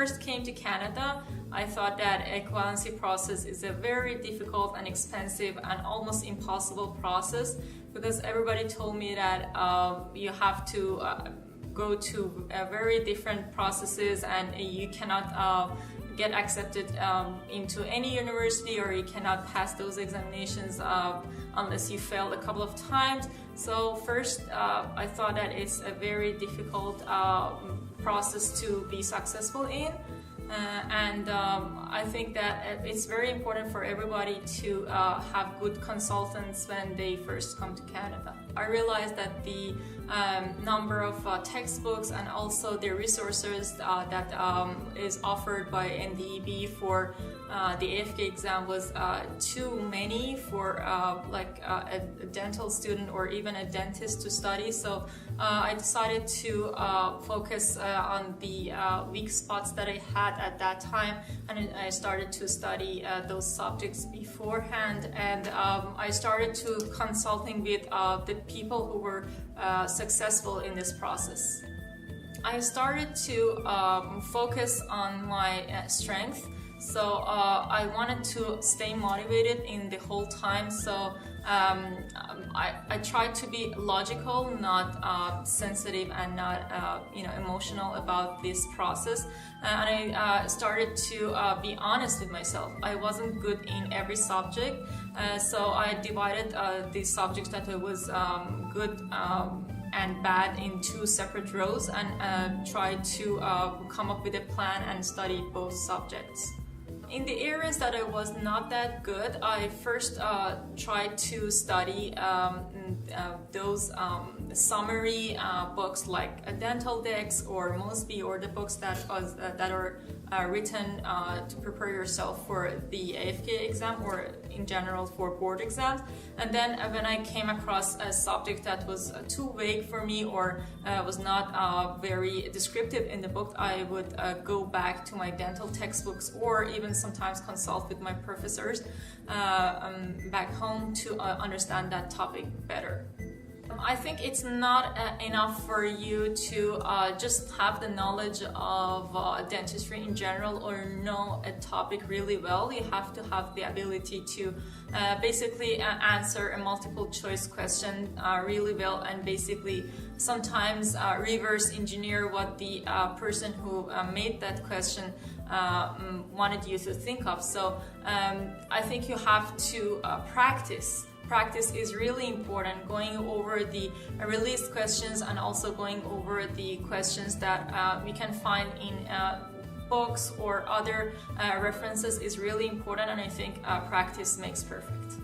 first came to Canada, I thought that equivalency process is a very difficult and expensive and almost impossible process, because everybody told me that you have to go to very different processes, and you cannot get accepted into any university, or you cannot pass those examinations unless you failed a couple of times. So first, I thought that it's a very difficult process to be successful in. And I think that it's very important for everybody to have good consultants when they first come to Canada. I realized that the number of textbooks and also the resources that is offered by NDEB for the AFK exam was too many for like a dental student or even a dentist to study. So I decided to focus on the weak spots that I had at that time, and I started to study those subjects beforehand, and I started to consulting with the people who were successful in this process. I started to focus on my strength. So I wanted to stay motivated in the whole time. So I tried to be logical, not sensitive, and not emotional about this process. And I started to be honest with myself. I wasn't good in every subject, so I divided the subjects that I was good and bad in two separate rows, and tried to come up with a plan and study both subjects. In the areas that I was not that good, I first tried to study those summary books like a Dental Dex or Mosby, or the books that are written to prepare yourself for the AFK exam, or in general for board exams. And then when I came across a subject that was too vague for me, or was not very descriptive in the book, I would go back to my dental textbooks, or even sometimes consult with my professors back home to understand that topic better. I think it's not enough for you to just have the knowledge of dentistry in general, or know a topic really well. You have to have the ability to basically answer a multiple choice question really well, and basically sometimes reverse engineer what the person who made that question wanted you to think of. So I think you have to practice. Practice is really important, going over the released questions and also going over the questions that we can find in books or other references is really important, and I think practice makes perfect.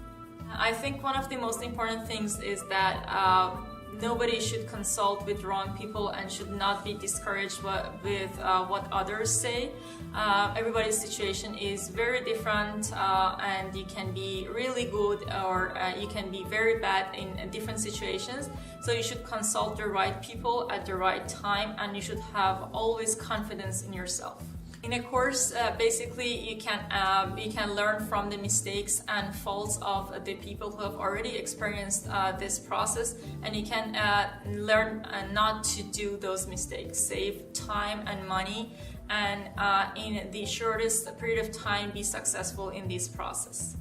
I think one of the most important things is that nobody should consult with wrong people and should not be discouraged with what others say. Everybody's situation is very different, and you can be really good, or you can be very bad in different situations. So you should consult the right people at the right time, and you should have always confidence in yourself. In a course, basically you can learn from the mistakes and faults of the people who have already experienced this process, and you can learn not to do those mistakes, save time and money, and in the shortest period of time be successful in this process.